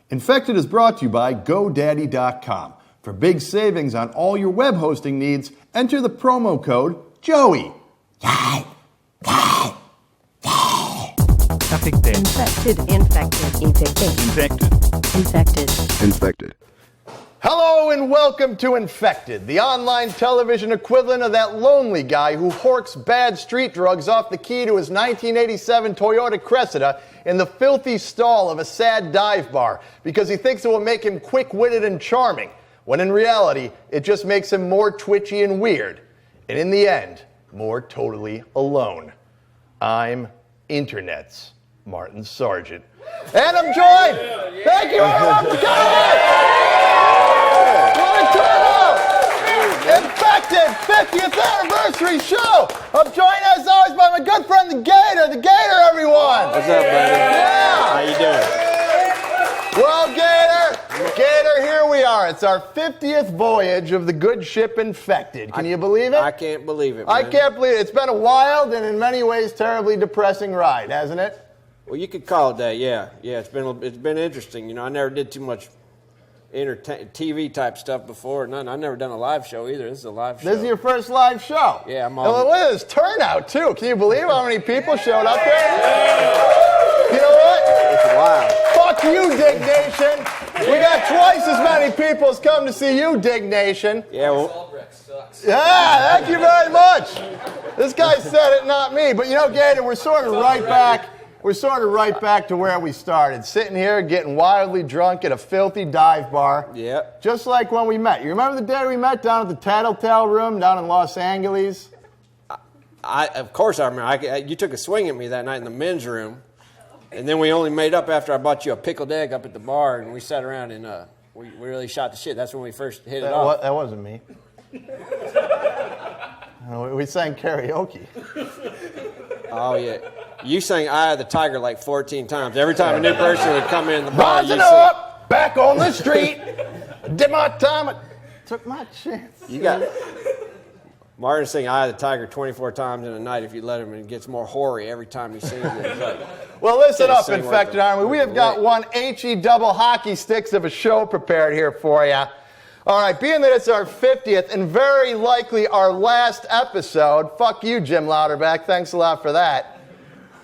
Infected is brought to you by GoDaddy.com. For big savings on all your web hosting needs, enter the promo code JOEY. Infected. Hello and welcome to Infected, the online television equivalent of that lonely guy who horks bad street drugs off the key to his 1987 Toyota Cressida in the filthy stall of a sad dive bar because he thinks it will make him quick-witted and charming, when in reality, it just makes him more twitchy and weird, and in the end, more totally alone. I'm Internet's Martin Sargent. And I'm joined! Thank you everyone for coming! What a turnout! Infected 50th anniversary show! I'm joined as always by my good friend the Gator. The Gator, everyone! What's up, buddy? Yeah! How you doing? Well, Gator, here we are. It's our 50th voyage of the good ship Infected. Can you believe it? I can't believe it, man. I can't believe it. It's been a wild and in many ways terribly depressing ride, hasn't it? Well, you could call it that, yeah. Yeah, it's been interesting. You know, I never did too much TV type stuff before. I've never done a live show either. This is a live show. This is your first live show. Yeah, I'm on. on. Look at this turnout too. Can you believe how many people showed up there? You know what? It's wild. Fuck you, Dig Nation. We got twice as many people as come to see you, Dig Nation. Yeah, well. Yeah, thank you very much. This guy said it, not me. But you know, Gator, we're sort of right back to where we started. Sitting here getting wildly drunk at a filthy dive bar. Yep. Just like when we met. You remember the day we met down at the Tattletale Room down in Los Angeles? Of course I remember. You took a swing at me that night in the men's room. And then we only made up after I bought you a pickled egg up at the bar. And we sat around and we really shot the shit. That's when we first hit it off. That wasn't me. We sang karaoke. Oh, yeah. You sang Eye of the Tiger like 14 times. Every time a new person would come in the bar, Rising up, back on the street. Did my time. Took my chance. You got Martin sing Eye of the Tiger 24 times in a night if you let him, and it gets more hoary every time he sings it. It's like, well, listen up, Infected Army. We have got one HE double hockey sticks of a show prepared here for you. All right, being that it's our 50th and very likely our last episode, fuck you, Jim Louderback. Thanks a lot for that.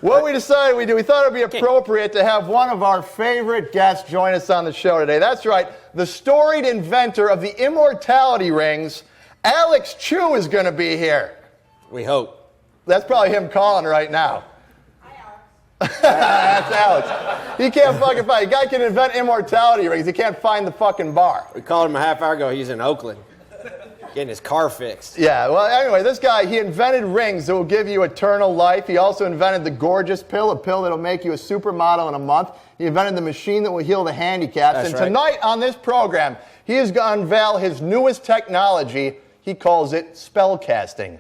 What we decided we thought it would be appropriate to have one of our favorite guests join us on the show today. That's right, the storied inventor of the immortality rings, Alex Chu, is going to be here. We hope. That's probably him calling right now. That's Alex. He can't fucking find. The guy can invent immortality rings. He can't find the fucking bar. We called him a half hour ago. He's in Oakland getting his car fixed. Yeah, well, anyway, this guy, he invented rings that will give you eternal life. He also invented the Gorgeous Pill, a pill that will make you a supermodel in a month. He invented the machine that will heal the handicaps. That's and right. Tonight on this program, he is going to unveil his newest technology. He calls it spellcasting.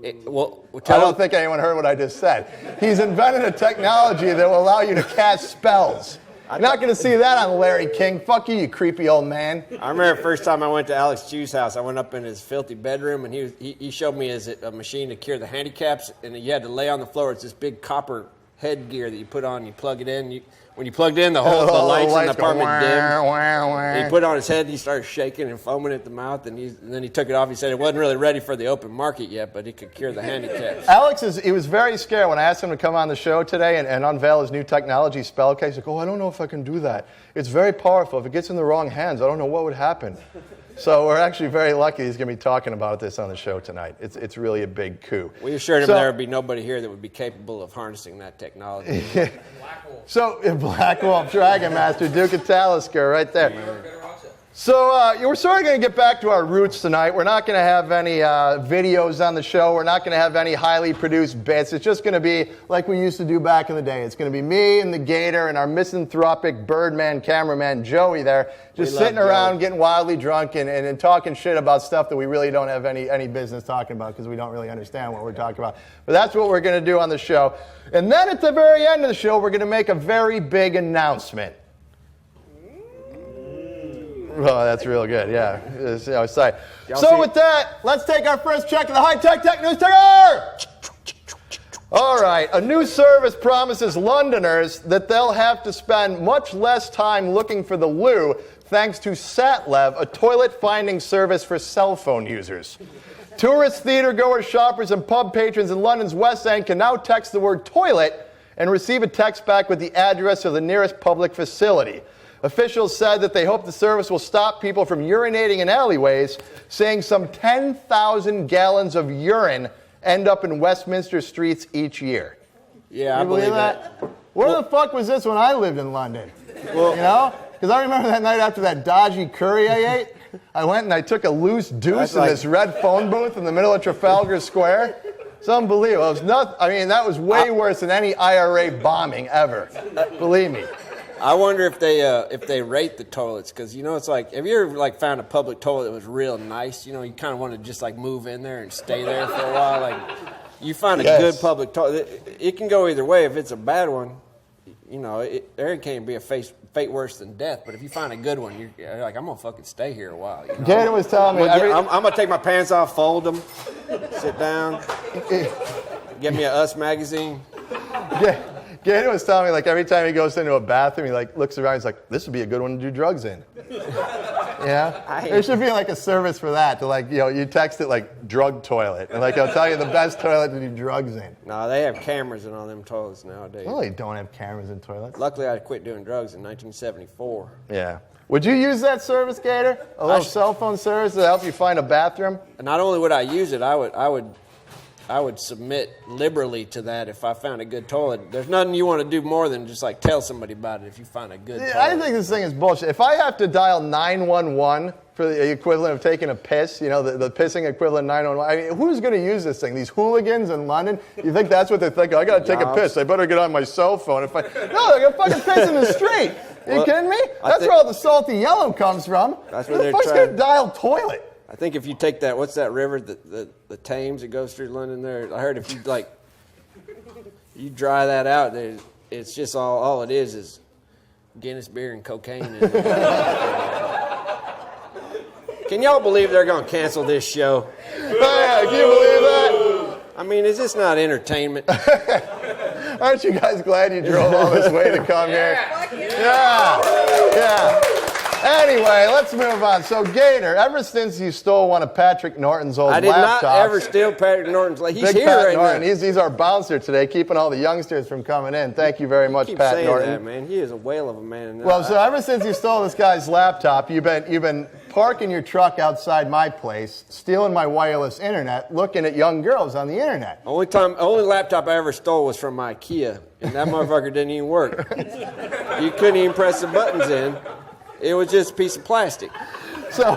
I don't think anyone heard what I just said. He's invented a technology that will allow you to cast spells. You're not going to see that on Larry King. Fuck you, you creepy old man. I remember the first time I went to Alex Chu's house, I went up in his filthy bedroom, and he showed me a machine to cure the handicaps, and you had to lay on the floor. It's this big copper headgear that you put on, you plug it in. When you plugged in, the lights in the apartment dimmed. He put it on his head, and he started shaking and foaming at the mouth, and then he took it off. He said it wasn't really ready for the open market yet, but it could cure the handicaps. Alex, he was very scared when I asked him to come on the show today and unveil his new technology, Spellcase. He's like, I don't know if I can do that. It's very powerful. If it gets in the wrong hands, I don't know what would happen. So we're actually very lucky he's going to be talking about this on the show tonight. It's really a big coup. We assured him there would be nobody here that would be capable of harnessing that technology. So, Black Wolf, Dragon Master, Duke of Talisker, right there. So, we're sort of going to get back to our roots tonight. We're not going to have any videos on the show. We're not going to have any highly produced bits. It's just going to be like we used to do back in the day. It's going to be me and the Gator and our misanthropic Birdman cameraman, Joey, there, just sitting around getting wildly drunk and talking shit about stuff that we really don't have any business talking about because we don't really understand what we're talking about. But that's what we're going to do on the show. And then at the very end of the show, we're going to make a very big announcement. Oh, that's real good, yeah. So with that, let's take our first check of the high-tech tech news ticker! All right, a new service promises Londoners that they'll have to spend much less time looking for the loo thanks to Satlev, a toilet-finding service for cell phone users. Tourists, theater-goers, shoppers, and pub patrons in London's West End can now text the word toilet and receive a text back with the address of the nearest public facility. Officials said that they hope the service will stop people from urinating in alleyways, saying some 10,000 gallons of urine end up in Westminster streets each year. Yeah, I believe that. Where the fuck was this when I lived in London? Well, you know? Because I remember that night after that dodgy curry I ate, I went and I took a loose deuce in this red phone booth in the middle of Trafalgar Square. It's unbelievable. It was that was way worse than any IRA bombing ever. Believe me. I wonder if they rate the toilets, because it's like, have you ever found a public toilet that was real nice? You kind of want to just move in there and stay there for a while. You find a good public toilet, it can go either way. If it's a bad one, there can't be a fate worse than death. But if you find a good one, you're like, I'm gonna fucking stay here a while. Gator was telling me, I'm gonna take my pants off, fold them, sit down, get me a Us magazine. Gator was telling me, every time he goes into a bathroom, he, looks around, he's like, this would be a good one to do drugs in. Yeah? There should be, a service for that, to, you text it, drug toilet. And, it'll tell you the best toilet to do drugs in. No, they have cameras in all them toilets nowadays. Well, they don't have cameras in toilets. Luckily, I quit doing drugs in 1974. Yeah. Would you use that service, Gator? A little cell phone service to help you find a bathroom? Not only would I use it, I would submit liberally to that if I found a good toilet. There's nothing you want to do more than just tell somebody about it if you find a good toilet. I think this thing is bullshit. If I have to dial 911 for the equivalent of taking a piss, the pissing equivalent 911, who's going to use this thing? These hooligans in London? You think that's what they think? I got to take a piss. I better get on my cell phone. No, they're going to fucking piss in the street. Are you kidding me? That's where all the salty yellow comes from. That's where Who the fuck's going to dial toilet? I think if you take that, what's that river, the Thames that goes through London there? I heard if you you dry that out, it's just all it is Guinness beer and cocaine. Can y'all believe they're going to cancel this show? Can you believe that? I mean, is this not entertainment? Aren't you guys glad you drove all this way to come here? Yeah. Anyway, let's move on. So, Gator, ever since you stole one of Patrick Norton's old laptops... I did not ever steal Patrick Norton's laptop. He's here Pat right Norton. now. He's our bouncer today, keeping all the youngsters from coming in. Thank you very much, Pat Norton. That, man. He is a whale of a man. Well, so ever since you stole this guy's laptop, you've been parking your truck outside my place, stealing my wireless internet, looking at young girls on the internet. Only laptop I ever stole was from my IKEA, and that motherfucker didn't even work. You couldn't even press the buttons in. It was just a piece of plastic. So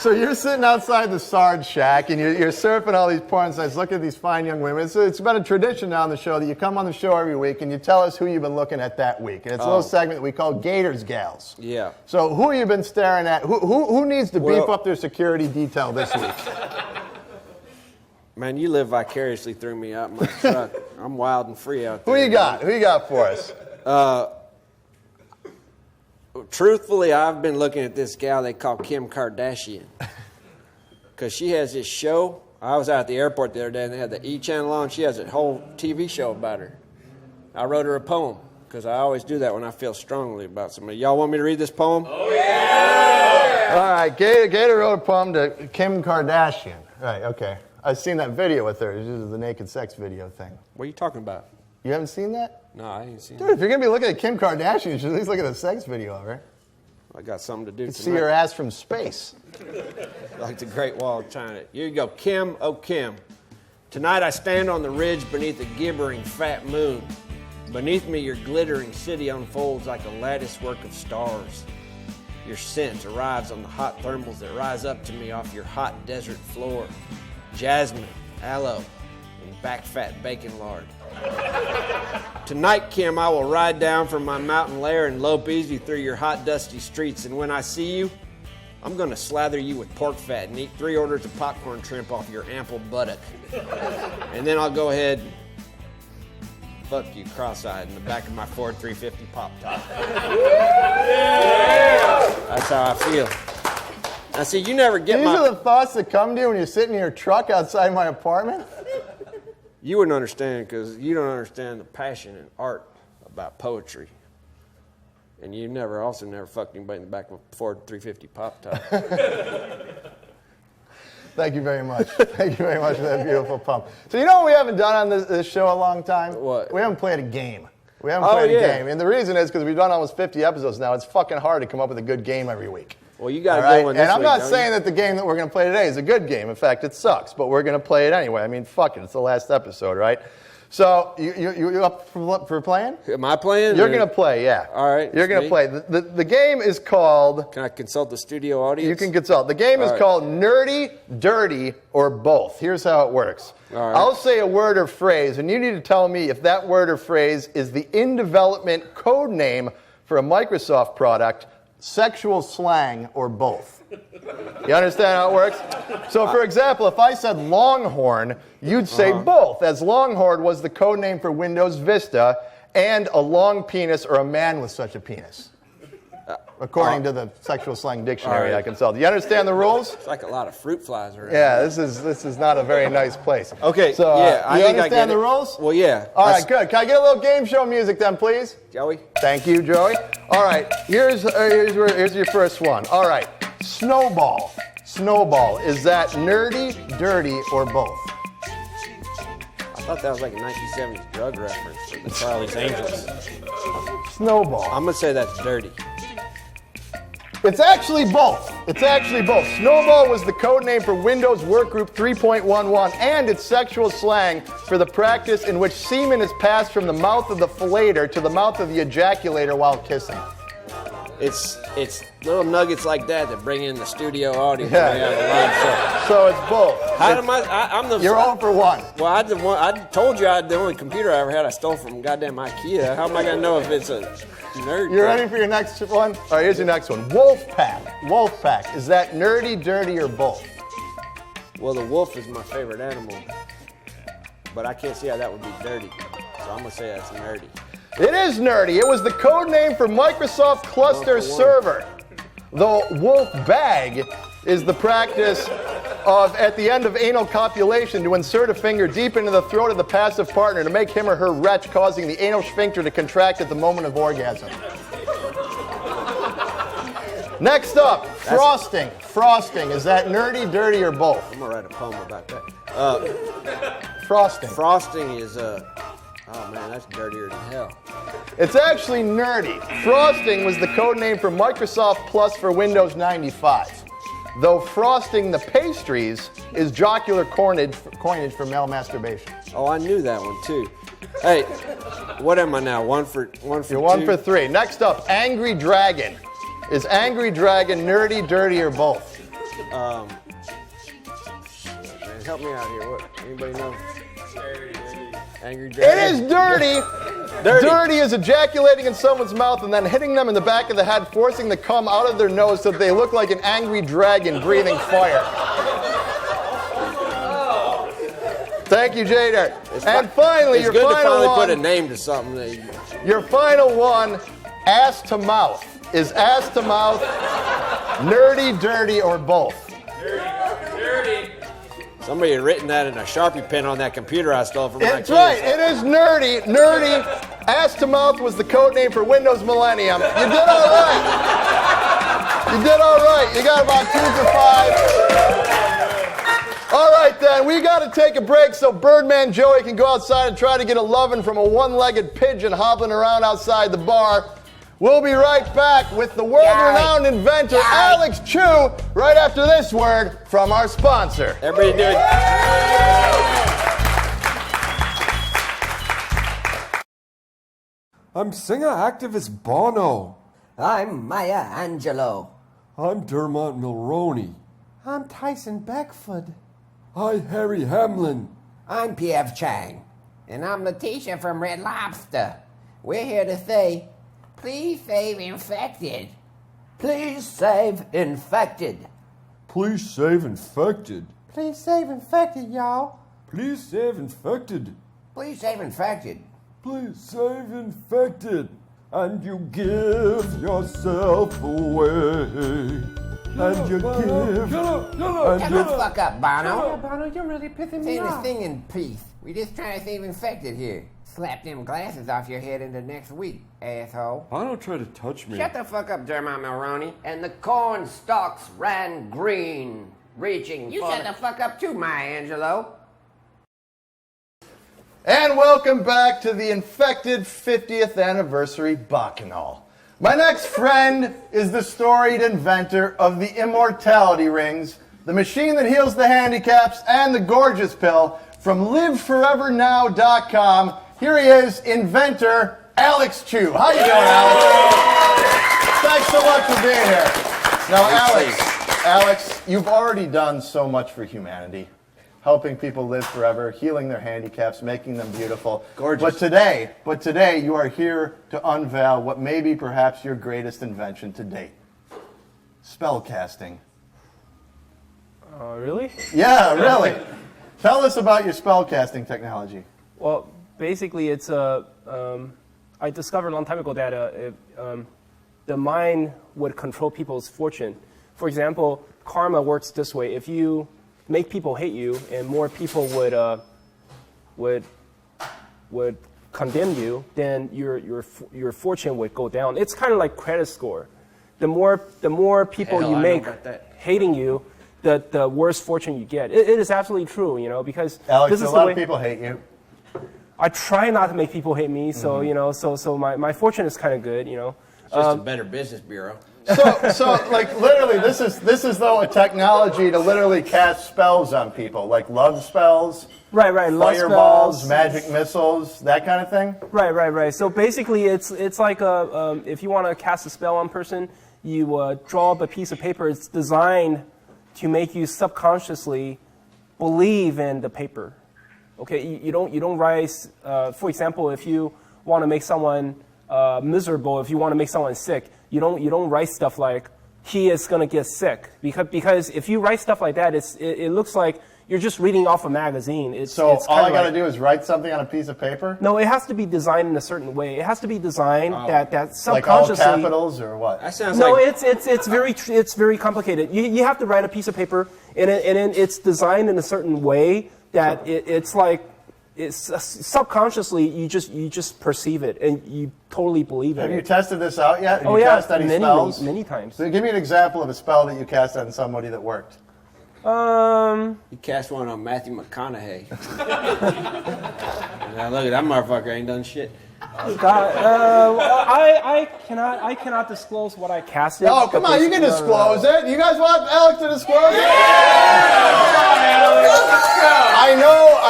you're sitting outside the Sarge shack and you're surfing all these porn sites, looking at these fine young women. It's been a tradition now on the show that you come on the show every week and you tell us who you've been looking at that week. And it's a little segment that we call Gator's Gals. Yeah. So who have you been staring at? Who needs to beef up their security detail this week? Man, you live vicariously through me out in my truck. I'm wild and free out there. Who you got? Who you got for us? Truthfully, I've been looking at this gal they call Kim Kardashian. Because she has this show. I was out at the airport the other day and they had the E! Channel on. She has a whole TV show about her. I wrote her a poem because I always do that when I feel strongly about somebody. Y'all want me to read this poem? Oh, yeah! All right, Gator wrote a poem to Kim Kardashian. Right, okay. I've seen that video with her. This is the naked sex video thing. What are you talking about? You haven't seen that? No, I ain't seen it. Dude, if you're going to be looking at Kim Kardashian, you should at least look at the sex video of her. I got something to do tonight. See her ass from space. Like the Great Wall of China. Here you go. Kim, oh Kim. Tonight I stand on the ridge beneath a gibbering fat moon. Beneath me your glittering city unfolds like a lattice work of stars. Your scent arrives on the hot thermals that rise up to me off your hot desert floor. Jasmine, aloe, and back fat bacon lard. Tonight, Kim, I will ride down from my mountain lair and lope easy through your hot, dusty streets. And when I see you, I'm going to slather you with pork fat and eat 3 orders of popcorn shrimp off your ample buttock. And then I'll go ahead and fuck you cross-eyed in the back of my Ford 350 Pop Top. That's how I feel. Now, see, you never get These are the thoughts that come to you when you're sitting in your truck outside my apartment? You wouldn't understand because you don't understand the passion and art about poetry. And you also never fucked anybody in the back of a Ford 350 Pop Top. Thank you very much. Thank you very much for that beautiful pump. So you know what we haven't done on this show a long time? What? We haven't played a game. We haven't played a game. And the reason is because we've done almost 50 episodes now. It's fucking hard to come up with a good game every week. Well, you got a good one this week. And I'm not saying that the game that we're going to play today is a good game. In fact, it sucks, but we're going to play it anyway. I mean, fuck it. It's the last episode, right? So, you up for playing? Am I playing? You're going to play, yeah. All right. You're going to play. The game is called... Can I consult the studio audience? You can consult. The game is called Nerdy, Dirty, or Both. Here's how it works. All right. I'll say a word or phrase, and you need to tell me if that word or phrase is the in-development code name for a Microsoft product, sexual slang, or both. You understand how it works? So, for example, if I said Longhorn, you'd say both, as Longhorn was the code name for Windows Vista and a long penis or a man with such a penis, according to the sexual slang dictionary I consulted. You understand the rules? It's like a lot of fruit flies around. Yeah, this is not a very nice place. Okay, so yeah, I you think understand I get the it. rules? Well, yeah. All right, good. Can I get a little game show music then, please? Joey? Thank you, Joey. All right, here's your first one. All right, Snowball. Snowball. Is that nerdy, dirty, or both? I thought that was like a 1970s drug reference for the Charlie's Angels. Snowball. I'm going to say that's dirty. It's actually both. It's actually both. Snowball was the code name for Windows Workgroup 3.11 and it's sexual slang for the practice in which semen is passed from the mouth of the fellator to the mouth of the ejaculator while kissing. It's little nuggets like that bring in the studio audience. Yeah. We have a live show. So it's both. I'm the. You're 0 for 1. Well, I told you the only computer I ever had I stole from goddamn IKEA. How am I gonna know if it's a nerd? You ready for your next one? All right, here's your next one. Wolfpack. Wolfpack. Is that nerdy, dirty, or both? Well, the wolf is my favorite animal, but I can't see how that would be dirty. So I'm gonna say that's nerdy. It is nerdy. It was the code name for Microsoft Cluster Server. The wolf bag is the practice of, at the end of anal copulation, to insert a finger deep into the throat of the passive partner to make him or her retch, causing the anal sphincter to contract at the moment of orgasm. Next up, frosting. Frosting. Is that nerdy, dirty, or both? I'm gonna write a poem about that. Frosting. Frosting is oh man, that's dirtier than hell. It's actually nerdy. Frosting was the code name for Microsoft Plus for Windows 95. Though frosting the pastries is jocular coinage for male masturbation. Oh, I knew that one too. Hey, what am I now? One for You're two? 1 for 3. Next up, Angry Dragon. Is Angry Dragon nerdy, dirty, or both? Shit, man, help me out here. What? Anybody know? Angry Dragon. It is dirty. Dirty is ejaculating in someone's mouth and then hitting them in the back of the head, forcing the cum out of their nose so that they look like an angry dragon breathing fire. Thank you, Jader. And finally, your final one. It's good to finally put a name to something. Your final one, ass to mouth. Is ass to mouth nerdy, dirty, or both? Dirty. Somebody had written that in a Sharpie pen on that computer I stole from my That's right. It is nerdy. Nerdy. Ass to mouth was the code name for Windows Millennium. You did all right. You did all right. You got about 2 for 5. All right, then. We got to take a break so Birdman Joey can go outside and try to get a lovin' from a one-legged pigeon hobbling around outside the bar. We'll be right back with the world-renowned inventor, Alex Chu, right after this word from our sponsor. Everybody do it. I'm singer-activist Bono. I'm Maya Angelou. I'm Dermot Mulroney. I'm Tyson Beckford. Hi, Harry Hamlin. I'm P.F. Chang. And I'm Letitia from Red Lobster. We're here to say, please save infected. Please save infected. Please save infected. Please save infected, y'all. Please save infected. Please save infected. Please save infected. And you give yourself away. And your gift. Shut the fuck up, Bono. Bono, you're really pissing me Say this off. thing in peace. We just trying to save infected here. Slap them glasses off your head into next week, asshole. Bono tried to touch me. Shut the fuck up, Dermot Mulroney. And the corn stalks ran green, reaching You shut the fuck up too, Maya Angelou. And welcome back to the Infected 50th Anniversary Bacchanal. My next friend is the storied inventor of the immortality rings, the machine that heals the handicaps, and the gorgeous pill from LiveForeverNow.com. Here he is, inventor Alex Chu. How you doing, Alex? Thanks so much for being here. Now, Alex, you've already done so much for humanity, helping people live forever, healing their handicaps, making them beautiful. Gorgeous. But today, you are here to unveil what may be perhaps your greatest invention to date: spellcasting. Really? Yeah, really. Tell us about your spellcasting technology. Well, basically, it's I discovered a long time ago that the mind would control people's fortune. For example, karma works this way: if you make people hate you, and more people would condemn you, then your fortune would go down. It's kind of like credit score. The more people Hell, you I know make about that. hating you, the worse fortune you get. It is absolutely true, because Alex, this a is lot the of way. people hate you. I try not to make people hate me, so so my fortune is kind of good, It's just a better business bureau. So like literally, this is though a technology to literally cast spells on people, like love spells, Right, love fireballs, spells. magic missiles, that kind of thing. Right. So basically, it's like if you want to cast a spell on a person, you draw up a piece of paper. It's designed to make you subconsciously believe in the paper. Okay, you don't write. For example, if you want to make someone miserable, if you want to make someone sick, you don't write stuff like he is going to get sick, because if you write stuff like that, it looks like you're just reading off a magazine. It's All I kinda got to like- do is write something on a piece of paper, No, it has to be designed in a certain way. It has to be designed that like all subconsciously. capitals or what? That sounds No, like it's very complicated. You have to write a piece of paper, and then it's designed in a certain way that it's subconsciously you just perceive it and you totally believe in Have you it. tested this out yet? Have Oh you yeah, cast any spells? many times. So give me an example of a spell that you cast on somebody that worked. you cast one on Matthew McConaughey. Now look at that motherfucker, ain't done shit. God, I cannot disclose what I casted. Oh, come on, you can disclose it. You guys want Alex to disclose it?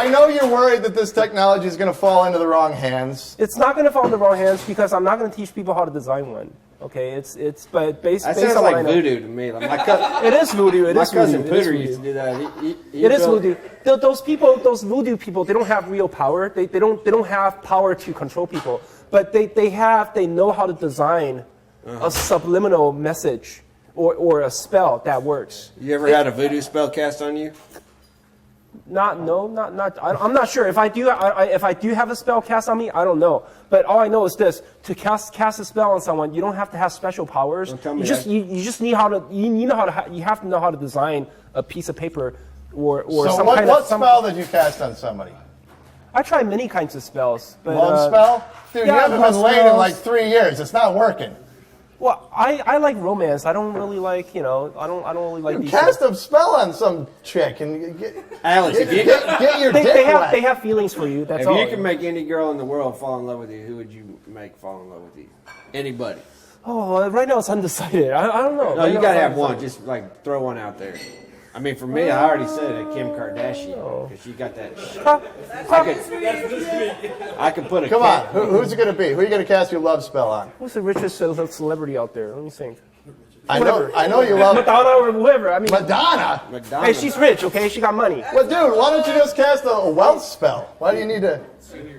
I know you're worried that this technology is going to fall into the wrong hands. It's not going to fall in the wrong hands because I'm not going to teach people how to design one. Okay, but based That on sounds what I like know- voodoo to me. Like my cousin, It is voodoo. It my is cousin voodoo. It is Pooter voodoo. used to do that. He It is built- voodoo. Those people, those voodoo people, they don't have real power. They don't have power to control people. But they know how to design a subliminal message or a spell that works. You ever had a voodoo spell cast on you? I'm not sure. If I do have a spell cast on me, I don't know. But all I know is this: to cast a spell on someone, you don't have to have special powers. Don't tell me You just that. you just need how to you have to know how to design a piece of paper or So some what kind of spell did you cast on somebody? I try many kinds of spells. But, Love spell? Dude, yeah, you haven't love been laid in spells. like 3 years. It's not working. Well, I like romance. I don't really like I don't really like these. Cast a spell on some chick and get Alex, if you your dick They wet. have feelings for you. That's if all. you could make any girl in the world fall in love with you, who would you make fall in love with you? Anybody? Oh, right now it's undecided. I don't know. No, Right you now gotta it's have one. undecided. Just like throw one out there. I mean, for me, I already said it, Kim Kardashian, because she got that. I could put a. Come on, who's it going to be? Who are you going to cast your love spell on? Who's the richest celebrity out there? Let me think. I know you love Madonna or whoever. I mean, Madonna. McDonald's. hey, she's rich. Okay, she got money. Well, dude, why don't you just cast a wealth spell? Why do you need to?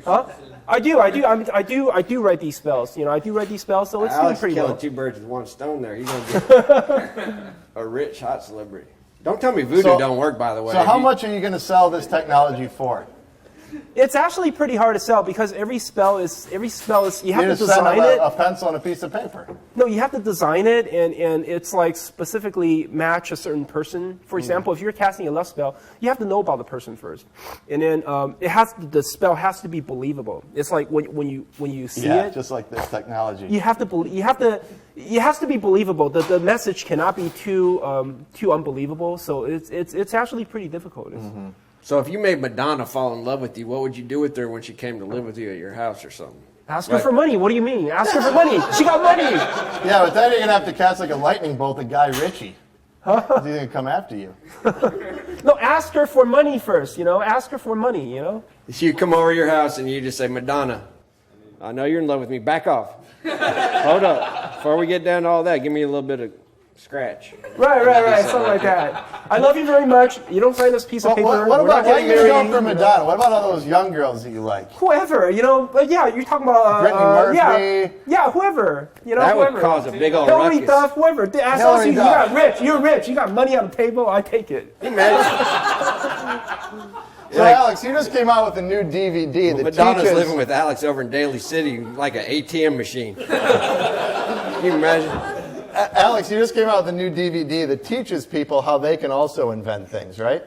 Huh? I do write these spells. I do write these spells, so it's doing Alex pretty killing well. 2 birds with 1 stone there. He's gonna get a rich hot celebrity. Don't tell me voodoo So- don't work, by the way. So how much are you going to sell this technology for? It's actually pretty hard to sell because every spell is you have to just send design them it. a pencil and a piece of paper. No, you have to design it, and it's like specifically match a certain person. For example, if you're casting a left spell, you have to know about the person first, and then the spell has to be believable. It's like when you see it, just like this technology. it has to be believable. The message cannot be too unbelievable. So it's actually pretty difficult. So if you made Madonna fall in love with you, what would you do with her when she came to live with you at your house or something? Ask her for money. What do you mean? Ask her for money. She got money. Yeah, but then you're gonna have to cast like a lightning bolt at Guy Ritchie. He's gonna come after you. No, ask her for money first. Ask her for money. So you come over to your house and you just say, Madonna, I know you're in love with me. Back off. Hold up. Before we get down to all that, give me a little bit of scratch. Right. Something like that. I love you very much. You don't sign this piece of paper. What We're about not getting why you married. go for Madonna? What about all those young girls that you like? Whoever, but yeah, you're talking about Brittany Murphy. Yeah, whoever, That whoever. would cause a big old Hillary ruckus. Duff, whoever. As long Hillary as you Duff. got rich, you're rich. You got money on the table. I take it. So Alex, you just came out with a new DVD that Madonna's teaches. living with Alex over in Daly City like an ATM machine. Can you imagine? Alex, you just came out with a new DVD that teaches people how they can also invent things, right?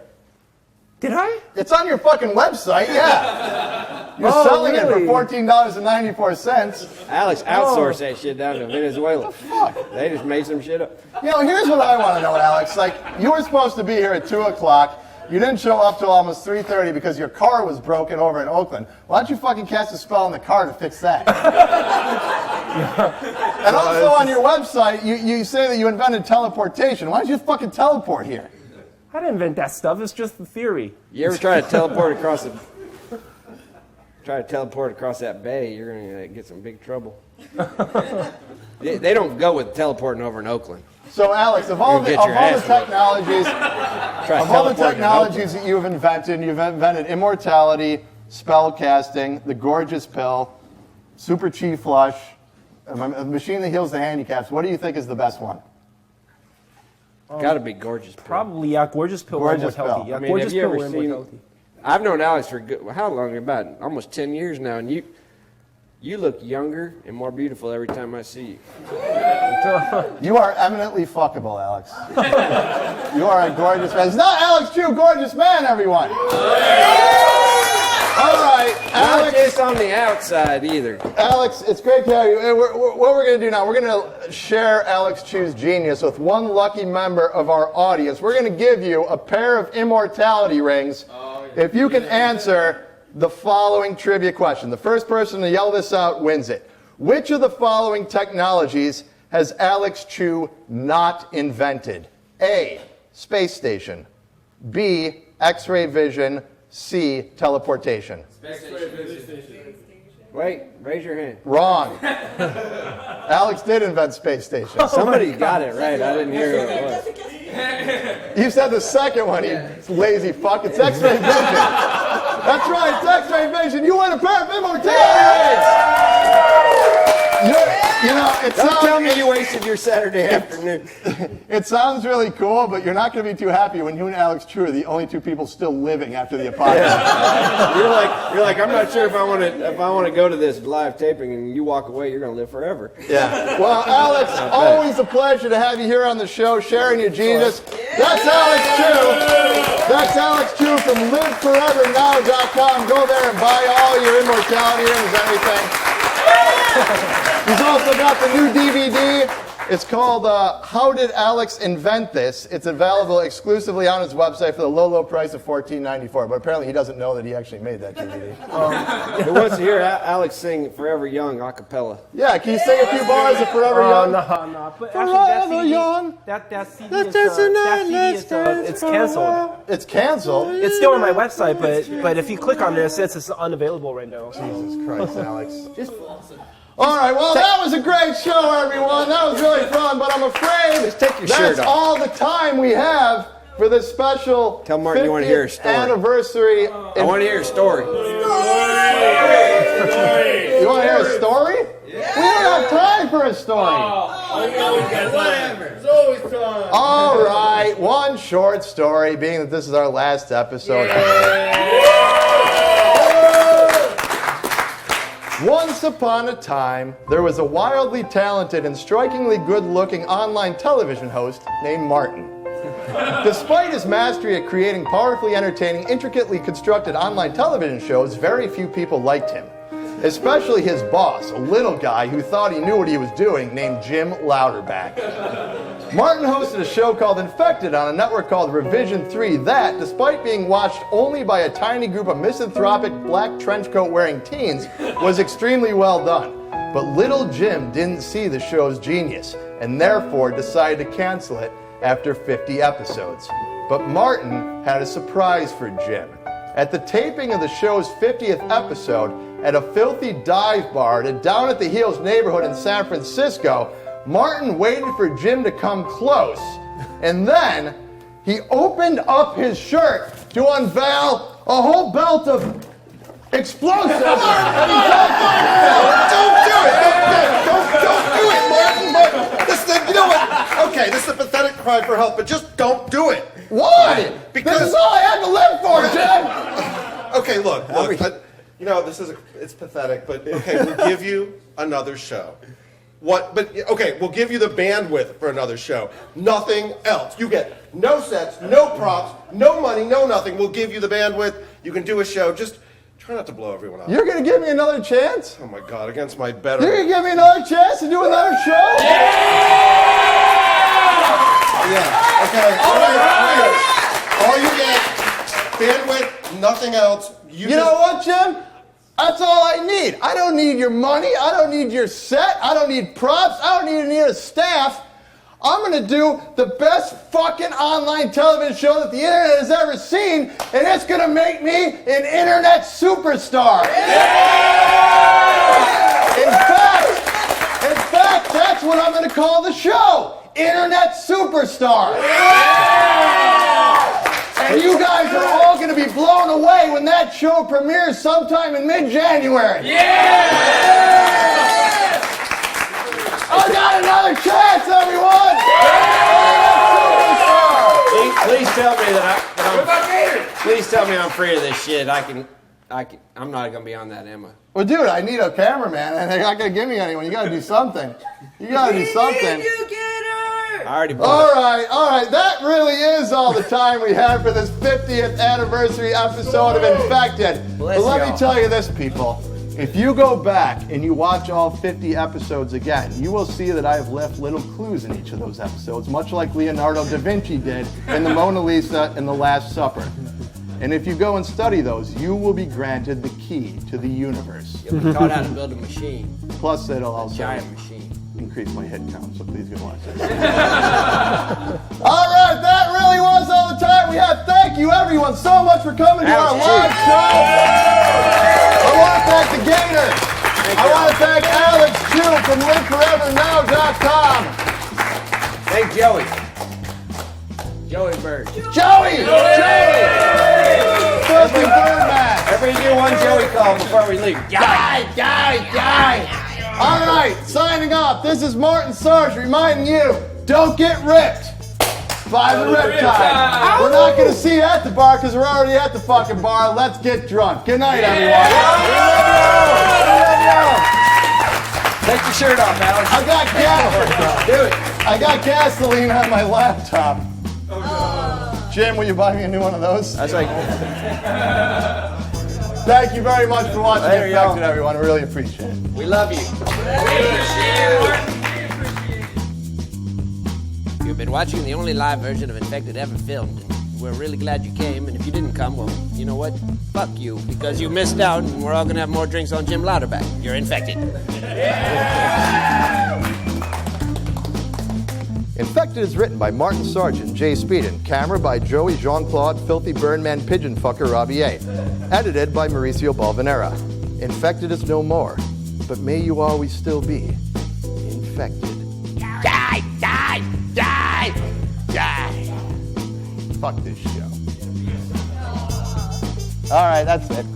Did I? It's on your fucking website, yeah. You're Oh, selling really? it for $14.94. Alex outsourced that shit down to Venezuela. Fuck. They just made some shit up. Here's what I want to know, Alex. Like, you were supposed to be here at 2 o'clock. You didn't show up till almost 3:30 because your car was broken over in Oakland. Why don't you fucking cast a spell on the car to fix that? And also on your website, you say that you invented teleportation. Why don't you fucking teleport here? I didn't invent that stuff. It's just the theory. You ever try to teleport across that bay, you're gonna get some big trouble. They don't go with teleporting over in Oakland. So, Alex, of all the You'll get your ass technologies, Try of all the teleporting in technologies that you've invented immortality, spell casting, the gorgeous pill, super chi flush, a machine that heals the handicaps. What do you think is the best one? Gotta be gorgeous. Pill. Probably, yeah. Gorgeous pill. Gorgeous Immortality. pill. Yeah, I mean, gorgeous have you pill. ever seen? Immortality. I've known Alex for how long? About almost 10 years now, and you look younger and more beautiful every time I see you. You are eminently fuckable, Alex. You are a gorgeous man. It's not Alex Chu, gorgeous man, everyone. All right, Not Alex. just on the outside either. Alex, it's great to have you. What we're going to do now, we're going to share Alex Chu's genius with one lucky member of our audience. We're going to give you a pair of immortality rings if you can answer the following trivia question. The first person to yell this out wins it. Which of the following technologies has Alex Chu not invented? A, space station. B, X-ray vision. C, teleportation. Wait, raise your hand. Wrong. Alex did invent space station. Somebody got it right. I didn't hear who it was. You said the second one, you lazy fuck. It's X-ray vision. That's right, it's X-ray vision. You win a pair of immortality rings. Don't tell me you wasted your Saturday afternoon. It sounds really cool, but you're not going to be too happy when you and Alex Chu are the only two people still living after the apocalypse. You're like, I'm not sure if I want to go to this live taping, and you walk away, you're going to live forever. Yeah. Well, Alex, always a pleasure to have you here on the show, sharing your genius. That's Alex Chu. That's Alex Chu from LiveForeverNow.com. Go there and buy all your immortality rings and everything. He's also got the new DVD. It's called How Did Alex Invent This? It's available exclusively on his website for the low, low price of $14.94. But apparently he doesn't know that he actually made that DVD. Who wants to hear Alex sing Forever Young a cappella? Yeah, can you sing a few bars of Forever Young? No. But Forever actually, Young. that CD is it's canceled. It's canceled. It's still on my website, but if you click on it, it says it's unavailable right now. Jesus Christ, Alex. All right, well, that was a great show, everyone. That was really fun, but I'm afraid Just take your that's shirt off. all the time we have for this special Tell Martin you want to hear a 50th story. anniversary. I want to hear a story. You want to hear a story? Yeah. We don't have time for a story. Whatever. There's always time. All right, one short story, being that this is our last episode. Once upon a time, there was a wildly talented and strikingly good-looking online television host named Martin. Despite his mastery at creating powerfully entertaining, intricately constructed online television shows, very few people liked him. Especially his boss, a little guy who thought he knew what he was doing, named Jim Louderback. Martin hosted a show called Infected on a network called Revision 3 that, despite being watched only by a tiny group of misanthropic black trenchcoat wearing teens, was extremely well done. But little Jim didn't see the show's genius, and therefore decided to cancel it after 50 episodes. But Martin had a surprise for Jim. At the taping of the show's 50th episode, at a filthy dive bar at a Down at the Heels neighborhood in San Francisco, Martin waited for Jim to come close, and then he opened up his shirt to unveil a whole belt of explosives. Don't do it, Martin. You know what? Okay, this is a pathetic cry for help, but just don't do it. Why? Because this is all I had to live for, Jim. Okay, look. It's pathetic, but okay, we'll give you another show. We'll give you the bandwidth for another show. Nothing else. You get no sets, no props, no money, no nothing. We'll give you the bandwidth. You can do a show. Just try not to blow everyone up. You're going to give me another chance? Oh my God, against my better. You're going to give me another chance to do another show? Yeah. Okay. All right. All you get, bandwidth, nothing else. You know what, Jim? That's all I need. I don't need your money. I don't need your set. I don't need props. I don't need any of the staff. I'm going to do the best fucking online television show that the internet has ever seen, and it's going to make me an internet superstar. In fact, that's what I'm going to call the show. Internet Superstar. And you guys are all going to be blown away when that show premieres sometime in mid-January. I got another chance, everyone! Please tell me please tell me I'm free of this shit. I'm not going to be on that, Emma. Well, dude, I need a cameraman, and they're not going to give me anyone. You got to do something. You got to do something. I already bought it. All right. That really is all the time we have for this 50th anniversary episode of Infected. But let me tell you this, people. If you go back and you watch all 50 episodes again, you will see that I have left little clues in each of those episodes, much like Leonardo da Vinci did in the Mona Lisa and the Last Supper. And if you go and study those, you will be granted the key to the universe. You'll be taught how to build a machine. Plus, it'll also Giant machine. increase my head count, so please go watch it. All right, that really was all the time we have. Thank you, everyone, so much for coming to our live show. I want to thank the Gator. I want to thank Alex, too, from LiveForeverNow.com. Thank Joey. Joey Bird. Joey! Filthy Birdman. Everybody do one Joey call before we leave. Die! All right, signing off. This is Martin Sargent reminding you, don't get ripped by the riptide. We're not going to see you at the bar because we're already at the fucking bar. Let's get drunk. Good night, everyone. Take your shirt off, Alex. I got gasoline on my laptop. Jim, will you buy me a new one of those? That's right. Thank you very much for watching Infected, everyone. I really appreciate it. We love you. You've been watching the only live version of Infected ever filmed. We're really glad you came, and if you didn't come, well, you know what? Fuck you, because you missed out, and we're all going to have more drinks on Jim Louderback. You're infected. Infected is written by Martin Sargent, Jay Speiden. Camera by Joey Jean-Claude Filthy Birdman Pigeon Fucker Rabier. Edited by Mauricio Balvanera. Infected is no more, but may you always still be infected. Die! Fuck this show. All right, that's it.